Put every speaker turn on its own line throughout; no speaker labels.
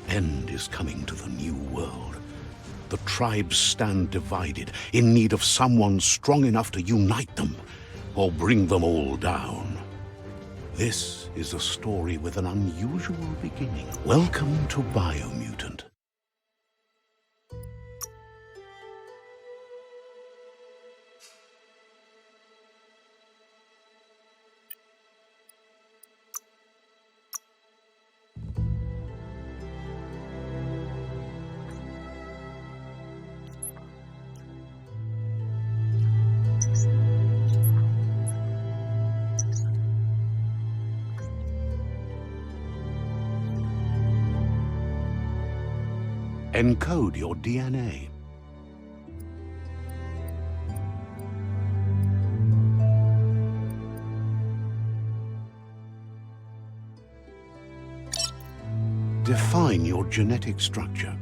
end is coming to the new world. The tribes stand divided, in need of someone strong enough to unite them, or bring them all down. This is a story with an unusual beginning. Welcome to Biomutant. Encode your DNA. Define your genetic structure.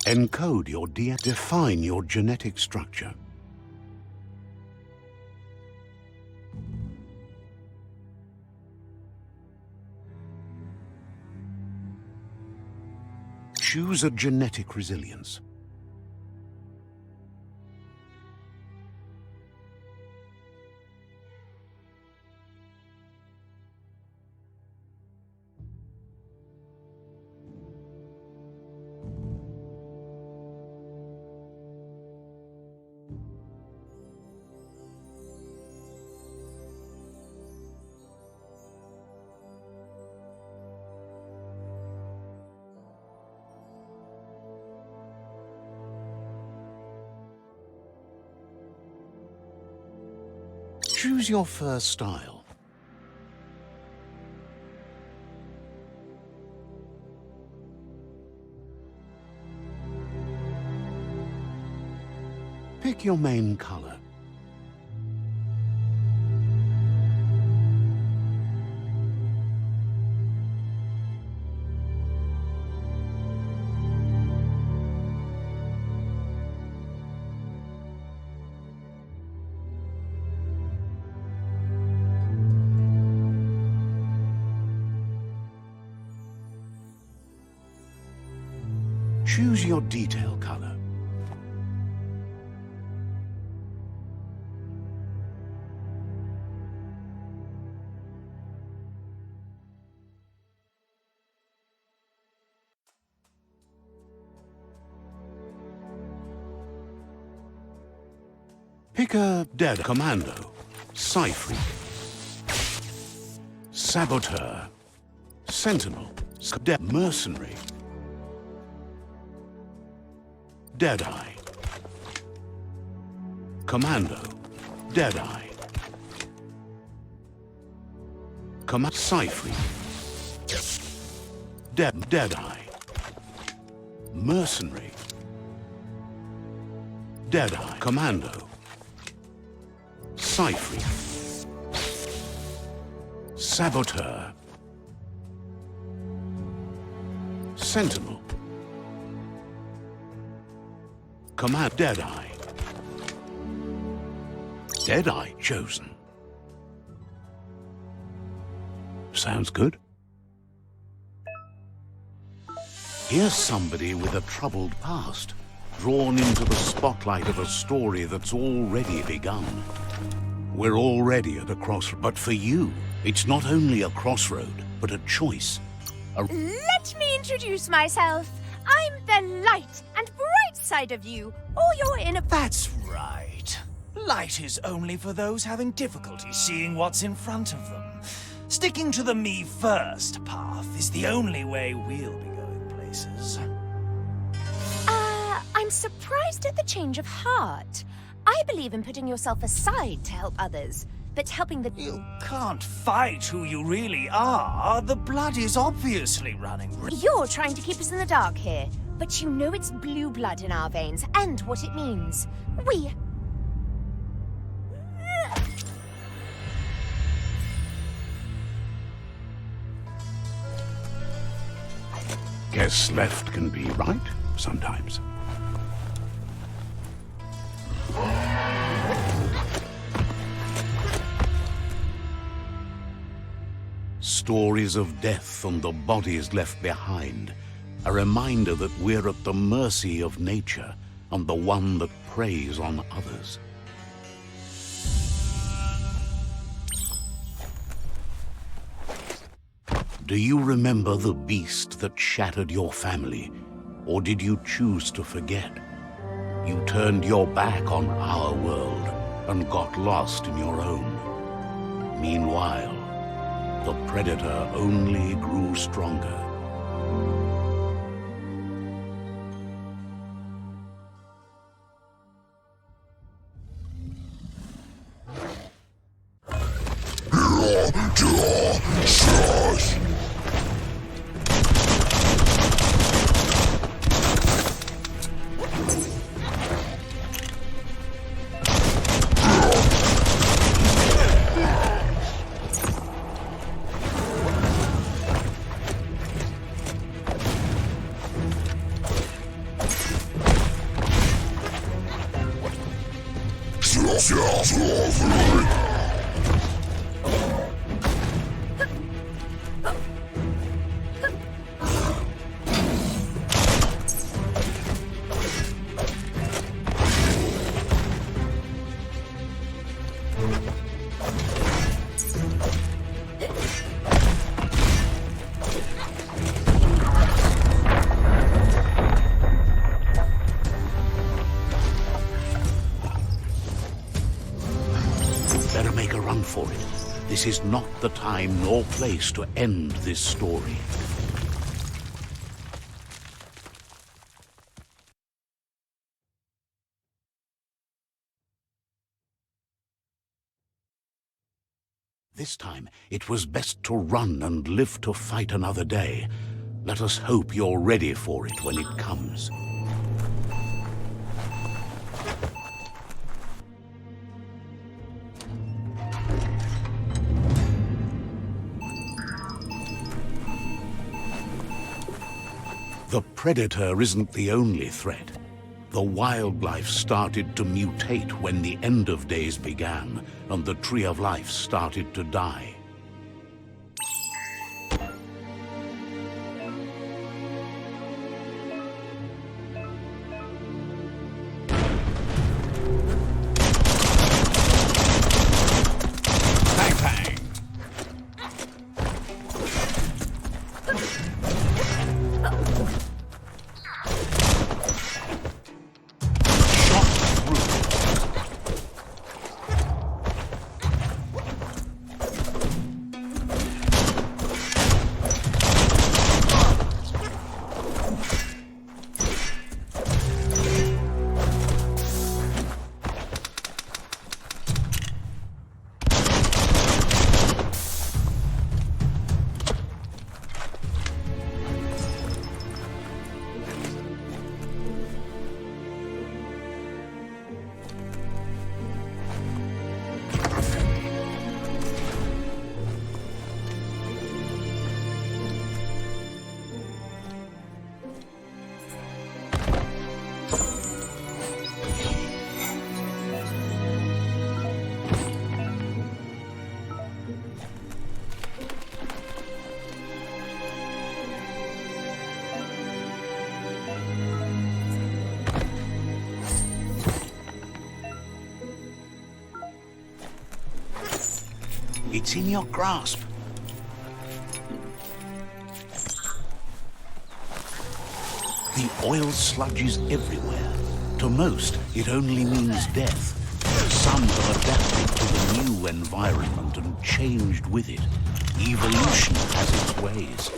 Encode your DNA. Define your genetic structure. Choose a genetic resilience. Choose your fur style. Pick your main color. Choose your detail color. Pick a dead commando, Psy-Freak, Saboteur, Sentinel, Mercenary, Deadeye, Commando, Deadeye, Psy-Freak, Deadeye, Mercenary, Deadeye, Commando, Psy-Freak, Saboteur, Sentinel, Command Deadeye. Deadeye chosen. Sounds good. Here's somebody with a troubled past, drawn into the spotlight of a story that's already begun. We're already at a crossroad, but for you, it's not only a crossroad, but a choice.
Let me introduce myself. I'm the light and bright side of you, or your inner...
That's right. Light is only for those having difficulty seeing what's in front of them. Sticking to the me first path is the only way we'll be going places.
I'm surprised at the change of heart. I believe in putting yourself aside to help others, but helping the...
You can't fight who you really are. The blood is obviously running.
You're trying to keep us in the dark here, but you know it's blue blood in our veins and what it means. We...
Guess left can be right sometimes. Stories of death and the bodies left behind. A reminder that we're at the mercy of nature and the one that preys on others. Do you remember the beast that shattered your family? Or did you choose to forget? You turned your back on our world and got lost in your own. Meanwhile, the predator only grew stronger. Better make a run for it. This is not the time nor place to end this story. This time, it was best to run and live to fight another day. Let us hope you're ready for it when it comes. The predator isn't the only threat. The wildlife started to mutate when the end of days began, and the tree of life started to die. Bang, bang! It's in your grasp. The oil sludge is everywhere. To most, it only means death. Some have adapted to the new environment and changed with it. Evolution has its ways.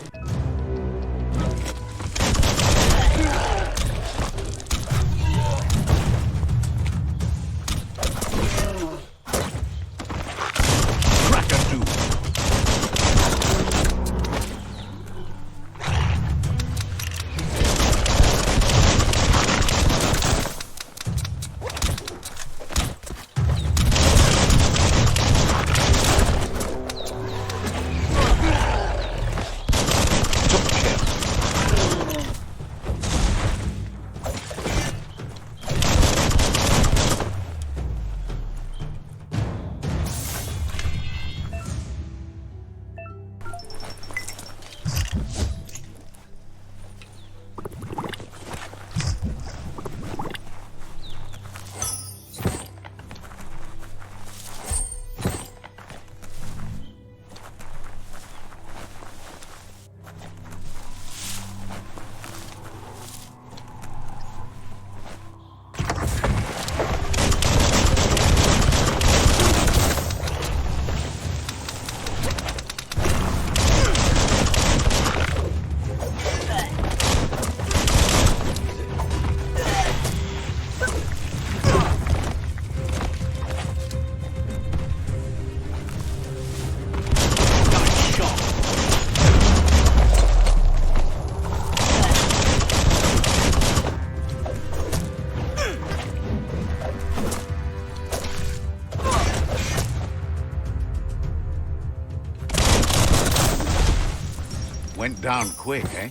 Went down quick, eh?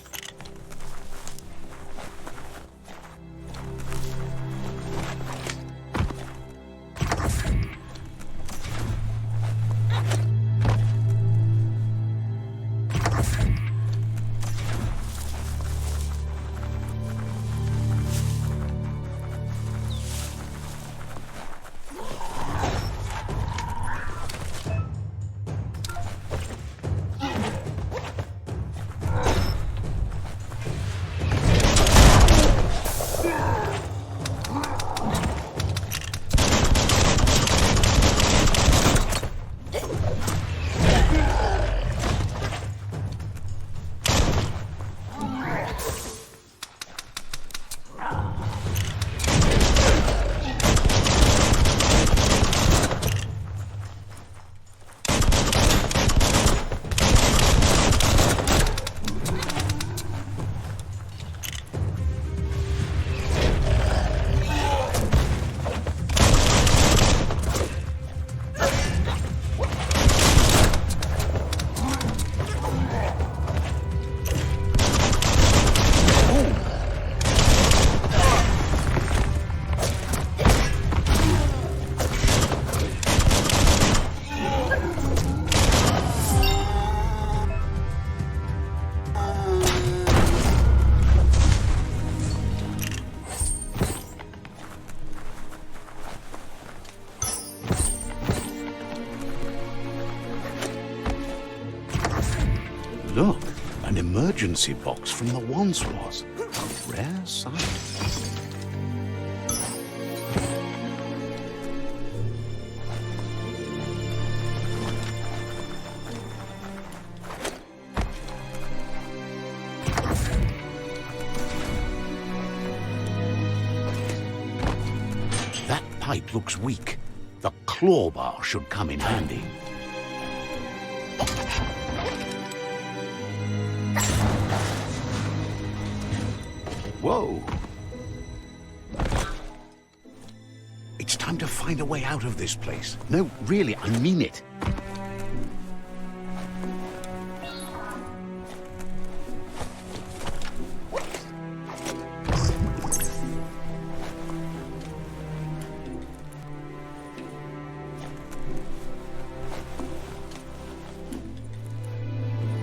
Look, an emergency box from the once was. A rare sight. That pipe looks weak. The claw bar should come in handy. Whoa! It's time to find a way out of this place. No, really, I mean it.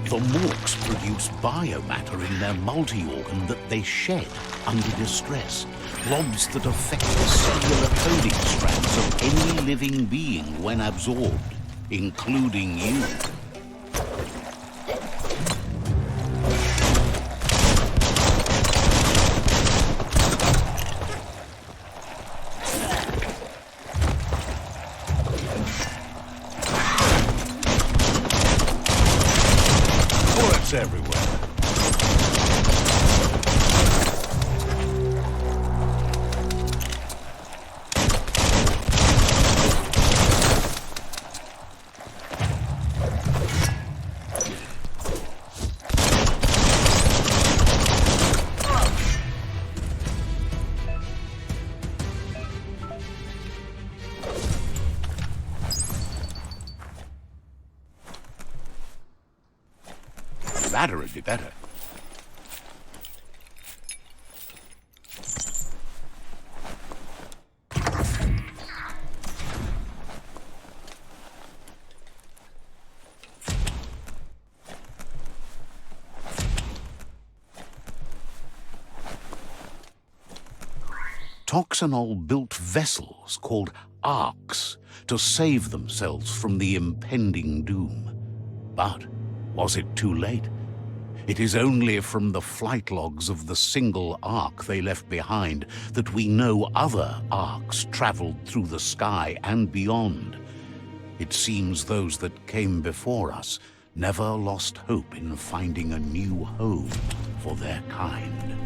The morks produce biomatter in their multi-organ that they shed under distress. Blobs that affect the cellular coding strands of any living being when absorbed, including you. Bullets everywhere. Ladder would be better. Toxanol built vessels called arcs to save themselves from the impending doom. But was it too late? It is only from the flight logs of the single arc they left behind that we know other arcs traveled through the sky and beyond. It seems those that came before us never lost hope in finding a new home for their kind.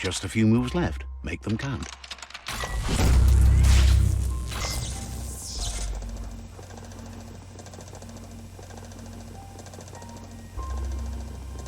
Just a few moves left. Make them count.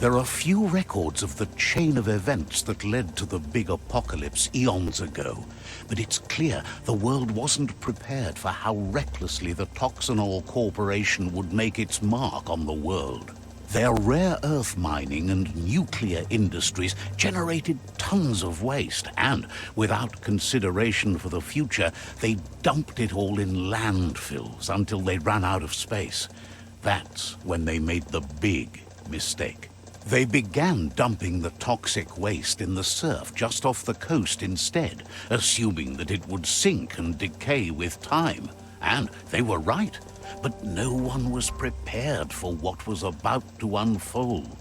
There are few records of the chain of events that led to the big apocalypse eons ago, but it's clear the world wasn't prepared for how recklessly the Toxanol Corporation would make its mark on the world. Their rare earth mining and nuclear industries generated tons of waste, and without consideration for the future, they dumped it all in landfills until they ran out of space. That's when they made the big mistake. They began dumping the toxic waste in the surf just off the coast instead, assuming that it would sink and decay with time. And they were right, but no one was prepared for what was about to unfold.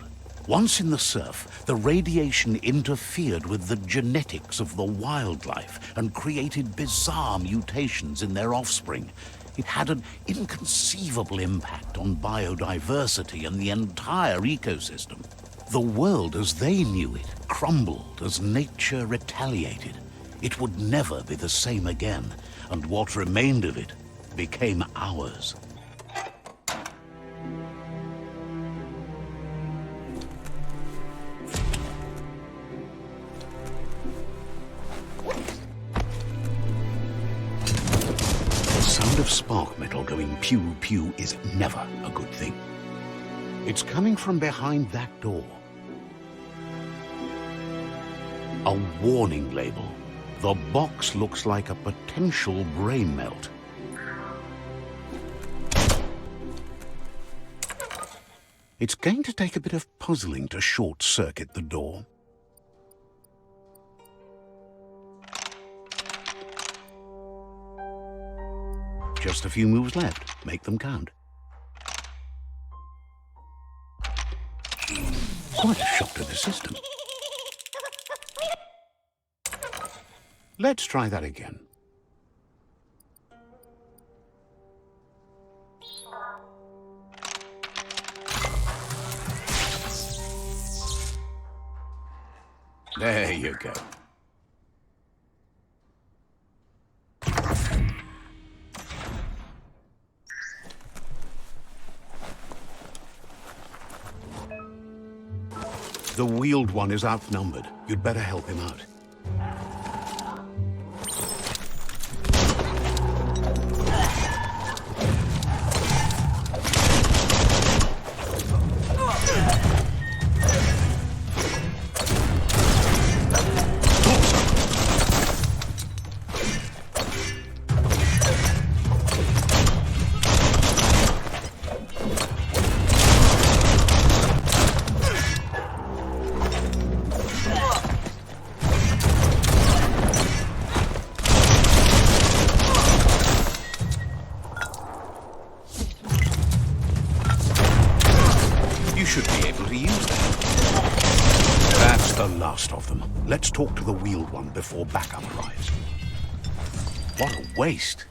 Once in the surf, the radiation interfered with the genetics of the wildlife and created bizarre mutations in their offspring. It had an inconceivable impact on biodiversity and the entire ecosystem. The world as they knew it crumbled as nature retaliated. It would never be the same again, and what remained of it became ours. The sound of spark metal going pew-pew is never a good thing. It's coming from behind that door. A warning label. The box looks like a potential brain melt. It's going to take a bit of puzzling to short-circuit the door. Just a few moves left. Make them count. Quite a shock to the system. Let's try that again. There you go. The wheeled one is outnumbered. You'd better help him out. Should be able to use that. That's the last of them. Let's talk to the wheeled one before backup arrives. What a waste.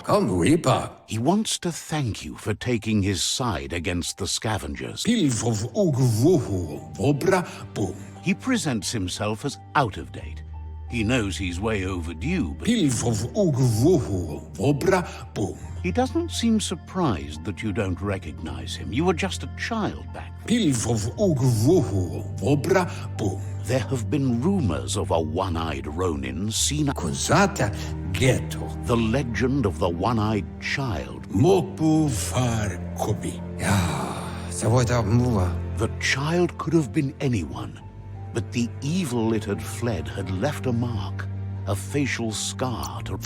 Come, Reaper.
He wants to thank you for taking his side against the scavengers.
He
presents himself as out of date. He knows he's way overdue, but he doesn't seem surprised that you don't recognize him. You were just a child back then. There have been rumors of a one-eyed Ronin seen. The legend of the one-eyed child. The child could have been anyone, but the evil it had fled had left a mark, a facial scar to...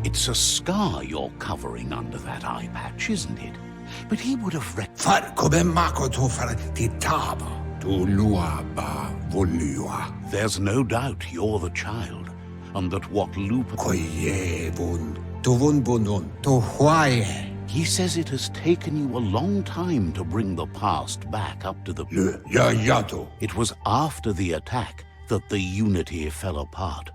It's a scar you're covering under that eye patch, isn't it? But he would have There's no doubt you're the child, and that what Lupa... He says it has taken you a long time to bring the past back up to the... It was after the attack that the unity fell apart.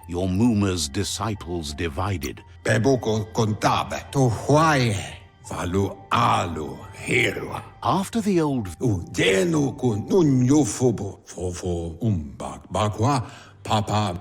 Your Muma's disciples divided.
Beboko kontabe to huaye. Valu alu herwa.
After the old
Udenu kun nunyo fobo. Fofo umbak bakwa. Papa